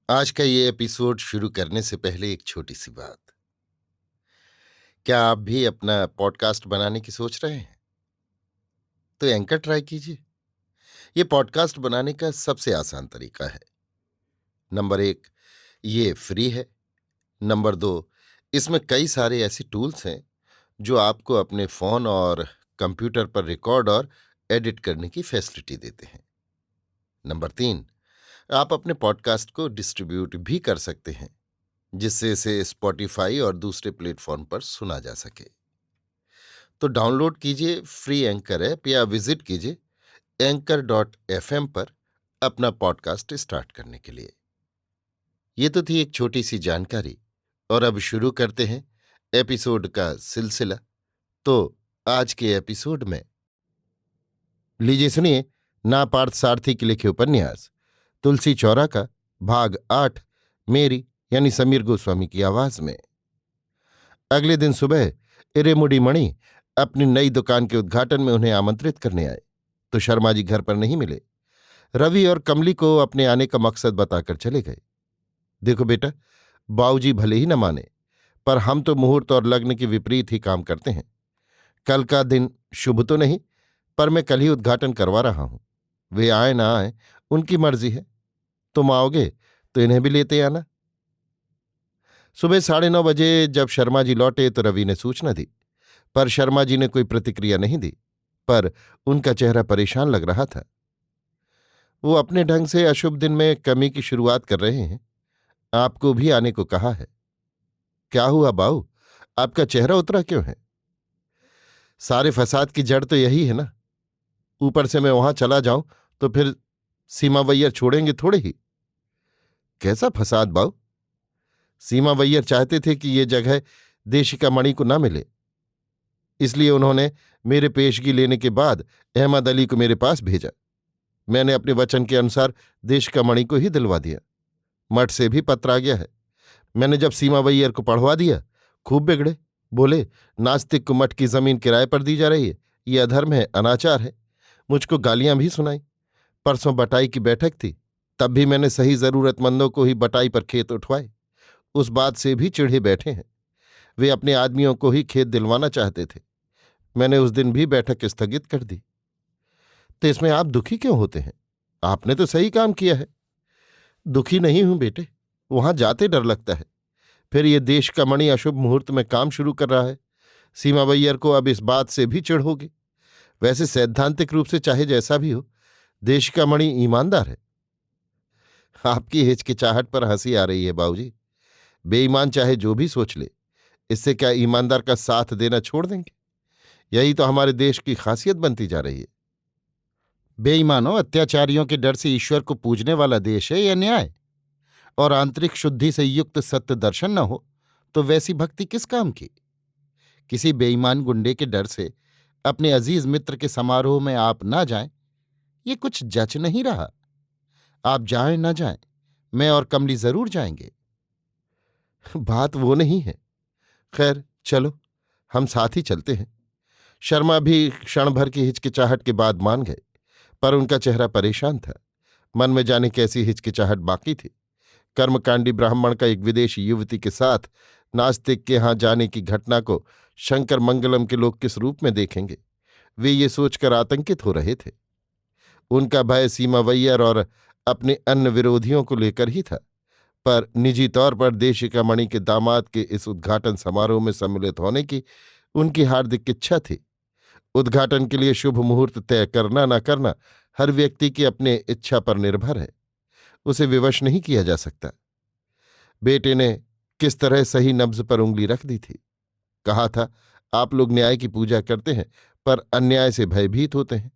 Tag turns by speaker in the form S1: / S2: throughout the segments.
S1: आज का ये एपिसोड शुरू करने से पहले एक छोटी सी बात। क्या आप भी अपना पॉडकास्ट बनाने की सोच रहे हैं? तो एंकर ट्राई कीजिए। ये पॉडकास्ट बनाने का सबसे आसान तरीका है। नंबर 1, ये फ्री है। नंबर 2, इसमें कई सारे ऐसे टूल्स हैं जो आपको अपने फोन और कंप्यूटर पर रिकॉर्ड और एडिट करने की फैसिलिटी देते हैं। नंबर 3, आप अपने पॉडकास्ट को डिस्ट्रीब्यूट भी कर सकते हैं, जिससे इसे स्पॉटिफाई और दूसरे प्लेटफॉर्म पर सुना जा सके। तो डाउनलोड कीजिए फ्री एंकर ऐप या विजिट कीजिए anchor.fm पर अपना पॉडकास्ट स्टार्ट करने के लिए। ये तो थी एक छोटी सी जानकारी, और अब शुरू करते हैं एपिसोड का सिलसिला। तो आज के एपिसोड में लीजिए सुनिए ना पार्थ सारथी के लिखे उपन्यास तुलसी चौरा का भाग 8, मेरी यानी समीर गोस्वामी की आवाज में। अगले दिन सुबह इरेमुडी मणि अपनी नई दुकान के उद्घाटन में उन्हें आमंत्रित करने आए, तो शर्मा जी घर पर नहीं मिले। रवि और कमली को अपने आने का मकसद बताकर चले गए। देखो बेटा, बाऊजी भले ही न माने, पर हम तो मुहूर्त और लग्न के विपरीत ही काम करते हैं। कल का दिन शुभ तो नहीं, पर मैं कल ही उद्घाटन करवा रहा हूं। वे आए ना आए, उनकी मर्जी है। तुम आओगे तो इन्हें भी लेते आना। सुबह 9:30 बजे जब शर्मा जी लौटे तो रवि ने सूचना दी, पर शर्मा जी ने कोई प्रतिक्रिया नहीं दी। पर उनका चेहरा परेशान लग रहा था। वो अपने ढंग से अशुभ दिन में कमी की शुरुआत कर रहे हैं। आपको भी आने को कहा है। क्या हुआ बाऊ, आपका चेहरा उतरा क्यों है? सारे फसाद की जड़ तो यही है ना। ऊपर से मैं वहां चला जाऊं तो फिर सीमावैयर छोड़ेंगे थोड़े ही। कैसा फसाद बाऊ? सीमावैयर चाहते थे कि ये जगह देशिका मणि को न मिले, इसलिए उन्होंने मेरे पेशगी लेने के बाद अहमद अली को मेरे पास भेजा। मैंने अपने वचन के अनुसार देशिका मणि को ही दिलवा दिया। मठ से भी पत्र आ गया है। मैंने जब सीमावैयर को पढ़वा दिया, खूब बिगड़े। बोले नास्तिक को मठ की जमीन किराए पर दी जा रही है, ये अधर्म है, अनाचार है। मुझको गालियां भी सुनाई। परसों बटाई की बैठक थी, तब भी मैंने सही जरूरतमंदों को ही बटाई पर खेत उठवाए। उस बात से भी चिढ़े बैठे हैं। वे अपने आदमियों को ही खेत दिलवाना चाहते थे। मैंने उस दिन भी बैठक स्थगित कर दी। तो इसमें आप दुखी क्यों होते हैं? आपने तो सही काम किया है। दुखी नहीं हूं बेटे, वहां जाते डर लगता है। फिर ये देश का मणि अशुभ मुहूर्त में काम शुरू कर रहा है। सीमावैयर को अब इस बात से भी चिढ़ होगी। वैसे सैद्धांतिक रूप से चाहे जैसा भी हो, देश का मणि ईमानदार है। आपकी हिचकिचाहट पर हंसी आ रही है बाबूजी। बेईमान चाहे जो भी सोच ले, इससे क्या ईमानदार का साथ देना छोड़ देंगे? यही तो हमारे देश की खासियत बनती जा रही है। बेईमानों, अत्याचारियों के डर से ईश्वर को पूजने वाला देश है यह न्याय। और आंतरिक शुद्धि से युक्त सत्य दर्शन न हो तो वैसी भक्ति किस काम की? किसी बेईमान गुंडे के डर से अपने अजीज मित्र के समारोह में आप ना जाएं, ये कुछ जच नहीं रहा। आप जाएं ना जाएं, मैं और कमली जरूर जाएंगे। बात वो नहीं है। खैर चलो, हम साथ ही चलते हैं। शर्मा भी क्षण भर की हिचकिचाहट के बाद मान गए, पर उनका चेहरा परेशान था। मन में जाने कैसी हिचकिचाहट बाकी थी। कर्मकांडी ब्राह्मण का एक विदेशी युवती के साथ नास्तिक के यहां जाने की घटना को शंकर मंगलम के लोग किस रूप में देखेंगे, वे ये सोचकर आतंकित हो रहे थे। उनका भय सीमावैयर और अपने अन्य विरोधियों को लेकर ही था, पर निजी तौर पर देशिका मणि के दामाद के इस उद्घाटन समारोह में सम्मिलित होने की उनकी हार्दिक इच्छा थी। उद्घाटन के लिए शुभ मुहूर्त तय करना न करना हर व्यक्ति की अपने इच्छा पर निर्भर है, उसे विवश नहीं किया जा सकता। बेटे ने किस तरह सही नब्ज पर उंगली रख दी थी। कहा था, आप लोग न्याय की पूजा करते हैं पर अन्याय से भयभीत होते हैं।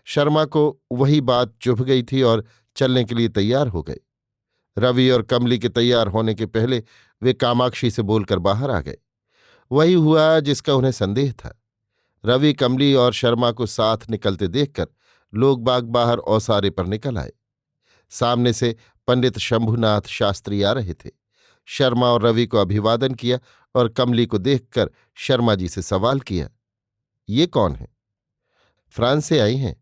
S1: शर्मा को वही बात चुभ गई थी और चलने के लिए तैयार हो गए। रवि और कमली के तैयार होने के पहले वे कामाक्षी से बोलकर बाहर आ गए। वही हुआ जिसका उन्हें संदेह था। रवि, कमली और शर्मा को साथ निकलते देखकर लोग बाग बाहर औसारे पर निकल आए। सामने से पंडित शंभुनाथ शास्त्री आ रहे थे। शर्मा और रवि को अभिवादन किया और कमली को देखकर शर्मा जी से सवाल किया, ये कौन है? फ्रांस से आई हैं।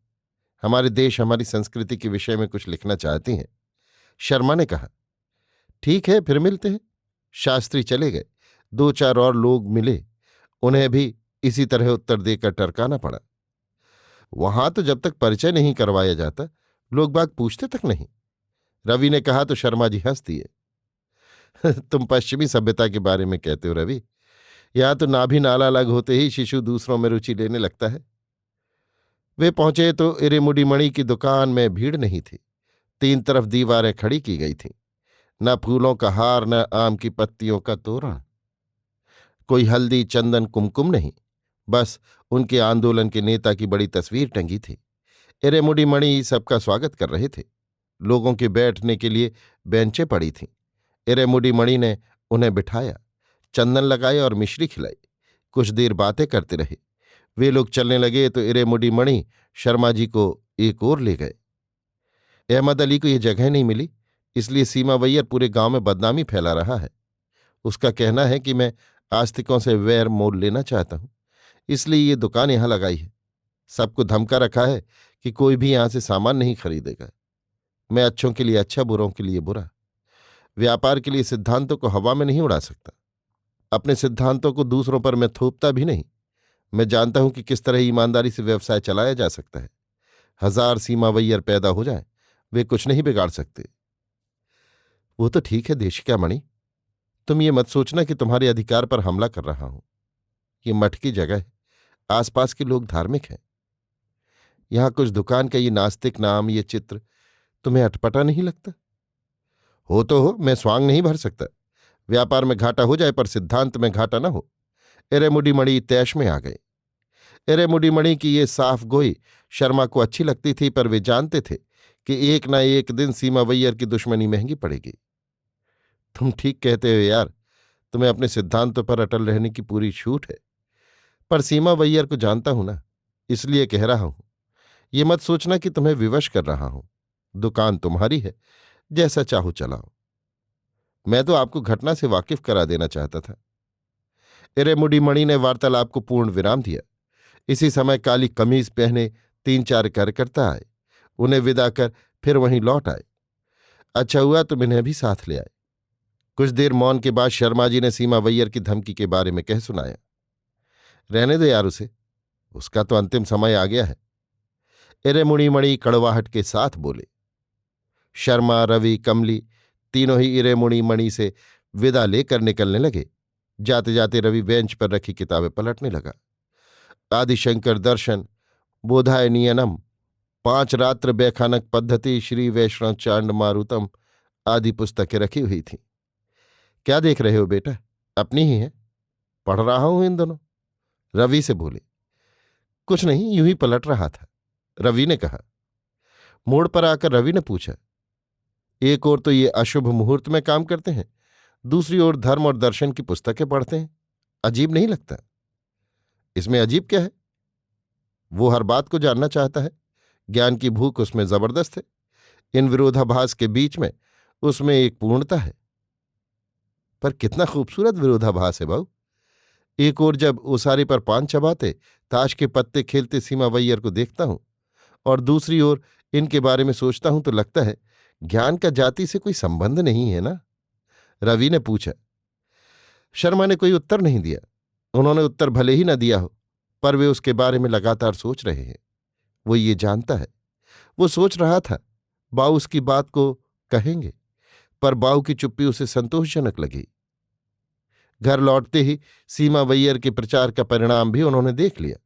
S1: हमारे देश, हमारी संस्कृति के विषय में कुछ लिखना चाहती हैं। शर्मा ने कहा, ठीक है, फिर मिलते हैं। शास्त्री चले गए। दो चार और लोग मिले। उन्हें भी इसी तरह उत्तर देकर टरकाना पड़ा। वहां तो जब तक परिचय नहीं करवाया जाता लोग बाग पूछते तक नहीं। रवि ने कहा तो शर्मा जी हंस दिए। तुम पश्चिमी सभ्यता के बारे में कहते हो रवि। यहां तो नाभि नाला अलग होते ही शिशु दूसरों में रुचि लेने लगता है। वे पहुंचे तो इरेमुडी मणि की दुकान में भीड़ नहीं थी। तीन तरफ दीवारें खड़ी की गई थीं। न फूलों का हार, न आम की पत्तियों का तोरण, कोई हल्दी चंदन कुमकुम नहीं। बस उनके आंदोलन के नेता की बड़ी तस्वीर टंगी थी। इरेमुडी मणि सबका स्वागत कर रहे थे। लोगों के बैठने के लिए बेंचें पड़ी थीं। इरेमुडी मणि ने उन्हें बिठाया, चंदन लगाए और मिश्री खिलाई। कुछ देर बातें करते रहे। वे लोग चलने लगे तो इरेमुडी मणि शर्मा जी को एक ओर ले गए। अहमद अली को यह जगह नहीं मिली, इसलिए सीमावैयर पूरे गांव में बदनामी फैला रहा है। उसका कहना है कि मैं आस्तिकों से वैर मोल लेना चाहता हूं, इसलिए ये दुकान यहां लगाई है। सबको धमका रखा है कि कोई भी यहां से सामान नहीं खरीदेगा। मैं अच्छों के लिए अच्छा, बुरों के लिए बुरा, व्यापार के लिए सिद्धांतों को हवा में नहीं उड़ा सकता। अपने सिद्धांतों को दूसरों पर मैं थोपता भी नहीं। मैं जानता हूं कि किस तरह ईमानदारी से व्यवसाय चलाया जा सकता है। 1000 सीमावैयर पैदा हो जाए, वे कुछ नहीं बिगाड़ सकते। वो तो ठीक है देशिका मणि, तुम ये मत सोचना कि तुम्हारे अधिकार पर हमला कर रहा हूं। ये मठ की जगह है, आसपास के लोग धार्मिक हैं। यहां कुछ दुकान का ये नास्तिक नाम, ये चित्र तुम्हें अटपटा नहीं लगता? हो तो हो, मैं स्वांग नहीं भर सकता। व्यापार में घाटा हो जाए पर सिद्धांत में घाटा न हो। इरेमुडी मणि तैश में आ गए। इरेमुडी मणि की ये साफ गोई शर्मा को अच्छी लगती थी, पर वे जानते थे कि एक न एक दिन सीमावैयर की दुश्मनी महंगी पड़ेगी। तुम ठीक कहते हो यार, तुम्हें अपने सिद्धांतों पर अटल रहने की पूरी छूट है। पर सीमावैयर को जानता हूं ना, इसलिए कह रहा हूं। ये मत सोचना कि तुम्हें विवश कर रहा हूं। दुकान तुम्हारी है, जैसा चाहो चलाओ। मैं तो आपको घटना से वाकिफ करा देना चाहता था। इरेमुडी मणि ने वार्तालाप को पूर्ण विराम दिया। इसी समय काली कमीज पहने 3-4 कार्यकर्ता आए। उन्हें विदा कर फिर वहीं लौट आए। अच्छा हुआ तुम इन्हें भी साथ ले आए। कुछ देर मौन के बाद शर्मा जी ने सीमावैयर की धमकी के बारे में कह सुनाया। रहने दो यार उसे, उसका तो अंतिम समय आ गया है। इरेमुडी मणि कड़वाहट के साथ बोले। शर्मा, रवि, कमली तीनों ही इरेमुडी मणि से विदा लेकर निकलने लगे। जाते जाते रवि बेंच पर रखी किताबें पलटने लगा। आदिशंकर दर्शन, बोधायनीयनम, 5 रात्र बैखानक पद्धति, श्री वैष्णव चांड मारुतम आदि पुस्तकें रखी हुई थीं। क्या देख रहे हो बेटा? अपनी ही है, पढ़ रहा हूं इन दोनों। रवि से बोले। कुछ नहीं, यूं ही पलट रहा था, रवि ने कहा। मोड़ पर आकर रवि ने पूछा, एक ओर तो ये अशुभ मुहूर्त में काम करते हैं, दूसरी ओर धर्म और दर्शन की पुस्तकें पढ़ते हैं। अजीब नहीं लगता? इसमें अजीब क्या है? वो हर बात को जानना चाहता है। ज्ञान की भूख उसमें जबरदस्त है। इन विरोधाभास के बीच में उसमें एक पूर्णता है। पर कितना खूबसूरत विरोधाभास है बाबू। एक ओर जब ओसारे पर पान चबाते, ताश के पत्ते खेलते सीमावैयर को देखता हूं, और दूसरी ओर इनके बारे में सोचता हूं तो लगता है ज्ञान का जाति से कोई संबंध नहीं है ना? रवि ने पूछा। शर्मा ने कोई उत्तर नहीं दिया। उन्होंने उत्तर भले ही न दिया हो, पर वे उसके बारे में लगातार सोच रहे हैं। वो ये जानता है। वो सोच रहा था बाऊ उसकी बात को कहेंगे, पर बाऊ की चुप्पी उसे संतोषजनक लगी। घर लौटते ही सीमावैयर के प्रचार का परिणाम भी उन्होंने देख लिया।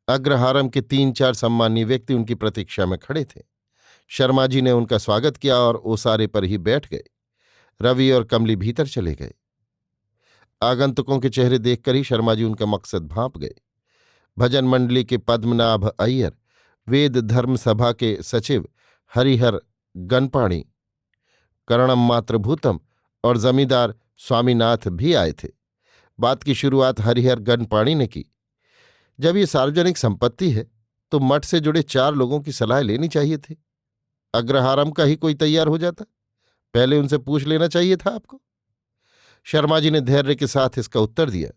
S1: अग्रहारम के 3-4 सम्मानीय व्यक्ति उनकी प्रतीक्षा में खड़े थे। शर्मा जी ने उनका स्वागत किया और ओसारे पर ही बैठ गए। रवि और कमली भीतर चले गए। आगंतुकों के चेहरे देखकर ही शर्मा जी उनका मकसद भांप गए। भजन मंडली के पद्मनाभ अय्यर, वेद धर्म सभा के सचिव हरिहर गनपाणी, करणम मातृभूतम और जमींदार स्वामीनाथ भी आए थे। बात की शुरुआत हरिहर गनपाणी ने की। जब ये सार्वजनिक संपत्ति है तो मठ से जुड़े 4 लोगों की सलाह लेनी चाहिए थी। अग्रहारम का ही कोई तैयार हो जाता, पहले उनसे पूछ लेना चाहिए था आपको। शर्मा जी ने धैर्य के साथ इसका उत्तर दिया,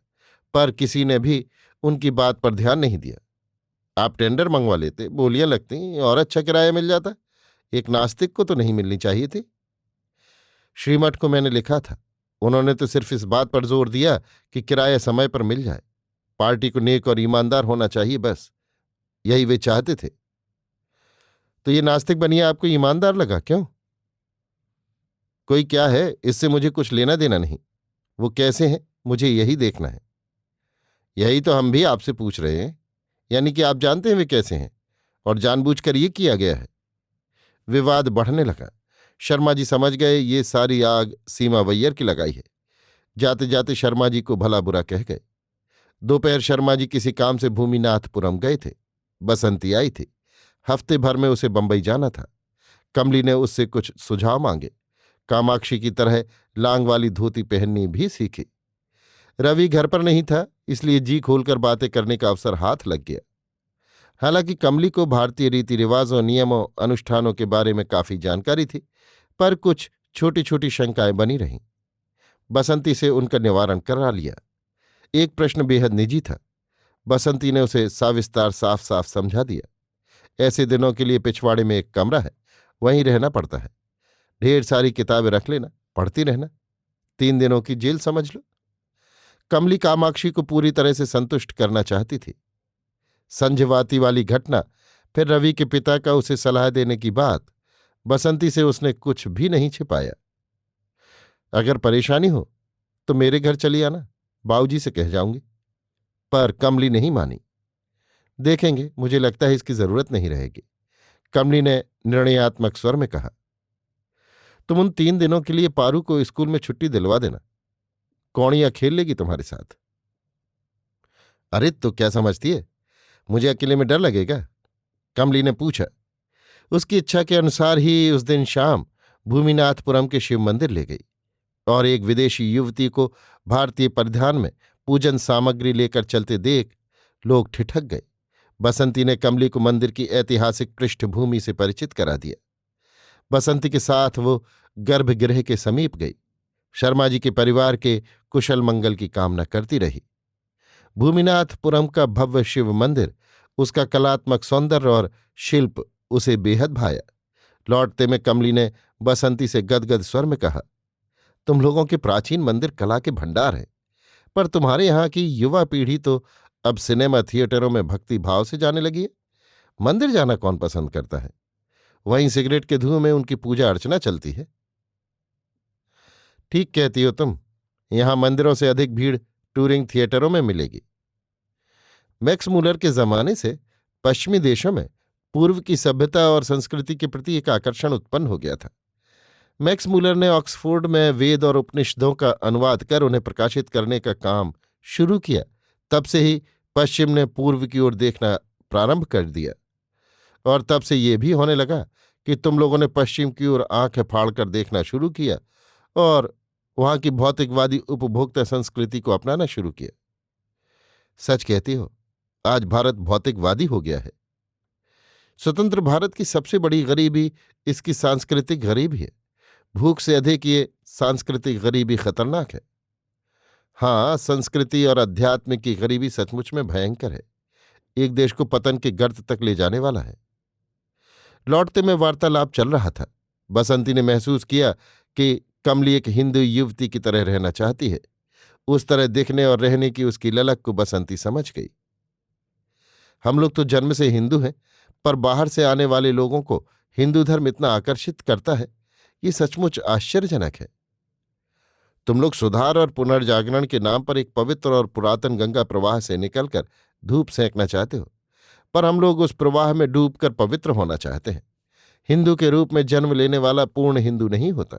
S1: पर किसी ने भी उनकी बात पर ध्यान नहीं दिया। आप टेंडर मंगवा लेते, बोलियां लगती और अच्छा किराया मिल जाता। एक नास्तिक को तो नहीं मिलनी चाहिए थी। श्रीमठ को मैंने लिखा था। उन्होंने तो सिर्फ इस बात पर जोर दिया कि किराया समय पर मिल जाए, पार्टी को नेक और ईमानदार होना चाहिए, बस यही वे चाहते थे। तो ये नास्तिक बनिया आपको ईमानदार लगा, क्यों? कोई क्या है, इससे मुझे कुछ लेना देना नहीं। वो कैसे हैं मुझे यही देखना है। यही तो हम भी आपसे पूछ रहे हैं। यानी कि आप जानते हैं वे कैसे हैं, और जानबूझकर ये किया गया है। विवाद बढ़ने लगा। शर्मा जी समझ गए ये सारी आग सीमा वैयर की लगाई है। जाते जाते शर्मा जी को भला बुरा कह गए। दोपहर शर्मा जी किसी काम से भूमिनाथपुरम गए थे। बसंती आई थी। हफ्ते भर में उसे बंबई जाना था। कमली ने उससे कुछ सुझाव मांगे। कामाक्षी की तरह लांग वाली धोती पहननी भी सीखी। रवि घर पर नहीं था, इसलिए जी खोलकर बातें करने का अवसर हाथ लग गया। हालांकि कमली को भारतीय रीति रिवाजों, नियमों, अनुष्ठानों के बारे में काफी जानकारी थी, पर कुछ छोटी छोटी शंकाएं बनी रहीं। बसंती से उनका निवारण करा लिया। एक प्रश्न बेहद निजी था। बसंती ने उसे साविस्तार साफ साफ समझा दिया। ऐसे दिनों के लिए पिछवाड़े में एक कमरा है, वहीं रहना पड़ता है। ढेर सारी किताबें रख लेना, पढ़ती रहना। 3 दिनों की जेल समझ लो। कमली कामाक्षी को पूरी तरह से संतुष्ट करना चाहती थी। संझवाती वाली घटना, फिर रवि के पिता का उसे सलाह देने की बात, बसंती से उसने कुछ भी नहीं छिपाया। अगर परेशानी हो तो मेरे घर चली आना, बाबूजी से कह जाऊंगी। पर कमली नहीं मानी। देखेंगे, मुझे लगता है इसकी जरूरत नहीं रहेगी, कमली ने निर्णयात्मक स्वर में कहा। तुम उन 3 दिनों के लिए पारू को स्कूल में छुट्टी दिलवा देना, कौड़ियां खेल लेगी तुम्हारे साथ। अरे तो क्या समझती है, मुझे अकेले में डर लगेगा? कमली ने पूछा। उसकी इच्छा के अनुसार ही उस दिन शाम भूमिनाथपुरम के शिव मंदिर ले गई और एक विदेशी युवती को भारतीय परिधान में पूजन सामग्री लेकर चलते देख लोग ठिठक गए। बसंती ने कमली को मंदिर की ऐतिहासिक पृष्ठभूमि से परिचित करा दिया। बसंती के साथ वो गर्भगृह के समीप गई। शर्मा जी के परिवार के कुशल मंगल की कामना करती रही। भूमिनाथपुरम का भव्य शिव मंदिर, उसका कलात्मक सौंदर्य और शिल्प उसे बेहद भाया। लौटते में कमली ने बसंती से गदगद स्वर में कहा, तुम लोगों के प्राचीन मंदिर कला के भंडार हैं, पर तुम्हारे यहाँ की युवा पीढ़ी तो अब सिनेमा थिएटरों में भक्ति भाव से जाने लगी है। मंदिर जाना कौन पसंद करता है? वहीं सिगरेट के धुएं में उनकी पूजा अर्चना चलती है। ठीक कहती हो तुम, यहां मंदिरों से अधिक भीड़ टूरिंग थिएटरों में मिलेगी। मैक्स मूलर के जमाने से पश्चिमी देशों में पूर्व की सभ्यता और संस्कृति के प्रति एक आकर्षण उत्पन्न हो गया था। मैक्स मूलर ने ऑक्सफोर्ड में वेद और उपनिषदों का अनुवाद कर उन्हें प्रकाशित करने का काम शुरू किया। तब से ही पश्चिम ने पूर्व की ओर देखना प्रारंभ कर दिया, और तब से ये भी होने लगा कि तुम लोगों ने पश्चिम की ओर आंखें फाड़कर देखना शुरू किया और वहां की भौतिकवादी उपभोक्ता संस्कृति को अपनाना शुरू किया। सच कहती हो, आज भारत भौतिकवादी हो गया है। स्वतंत्र भारत की सबसे बड़ी गरीबी इसकी सांस्कृतिक गरीबी है। भूख से अधिक ये सांस्कृतिक गरीबी खतरनाक है। हाँ, संस्कृति और अध्यात्म की गरीबी सचमुच में भयंकर है। एक देश को पतन के गर्त तक ले जाने वाला है। लौटते में वार्तालाप चल रहा था। बसंती ने महसूस किया कि कमली एक हिंदू युवती की तरह रहना चाहती है। उस तरह दिखने और रहने की उसकी ललक को बसंती समझ गई। हम लोग तो जन्म से हिंदू हैं, पर बाहर से आने वाले लोगों को हिंदू धर्म इतना आकर्षित करता है, ये सचमुच आश्चर्यजनक है। तुम लोग सुधार और पुनर्जागरण के नाम पर एक पवित्र और पुरातन गंगा प्रवाह से निकलकर धूप सेंकना चाहते हो, पर हम लोग उस प्रवाह में डूबकर पवित्र होना चाहते हैं। हिंदू के रूप में जन्म लेने वाला पूर्ण हिंदू नहीं होता।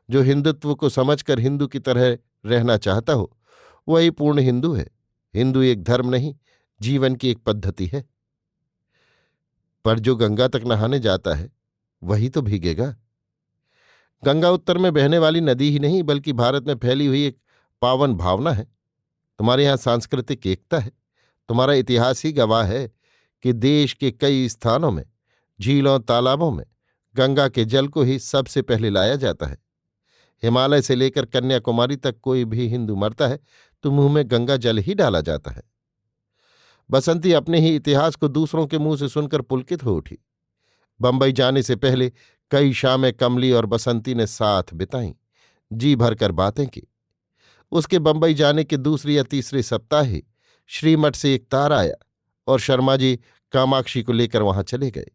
S1: जो हिंदुत्व को समझकर हिंदू की तरह रहना चाहता हो, वही पूर्ण हिंदू है। हिंदू एक धर्म नहीं, जीवन की एक पद्धति है। पर जो गंगा तक नहाने जाता है वही तो भीगेगा। गंगा उत्तर में बहने वाली नदी ही नहीं, बल्कि भारत में फैली हुई एक पावन भावना है। तुम्हारे यहाँ सांस्कृतिक एकता है। तुम्हारा इतिहास ही गवाह है कि देश के कई स्थानों में, झीलों, तालाबों में गंगा के जल को ही सबसे पहले लाया जाता है। हिमालय से लेकर कन्याकुमारी तक कोई भी हिंदू मरता है तो मुंह में गंगा जल ही डाला जाता है। बसंती अपने ही इतिहास को दूसरों के मुंह से सुनकर पुलकित हो उठी। बंबई जाने से पहले कई शामें कमली और बसंती ने साथ बिताईं। जी भरकर बातें की। उसके बंबई जाने के दूसरे या तीसरे सप्ताह ही श्रीमठ से एक तार आया और शर्मा जी कामाक्षी को लेकर वहां चले गए।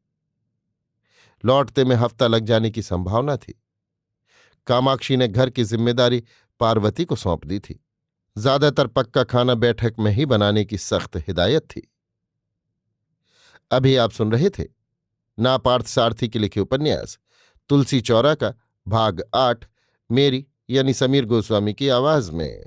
S1: लौटते में हफ्ता लग जाने की संभावना थी। कामाक्षी ने घर की जिम्मेदारी पार्वती को सौंप दी थी। ज्यादातर पक्का खाना बैठक में ही बनाने की सख्त हिदायत थी। अभी आप सुन रहे थे नापार्थ सारथी के लिखे उपन्यास तुलसी चौरा का भाग 8, मेरी यानी समीर गोस्वामी की आवाज में।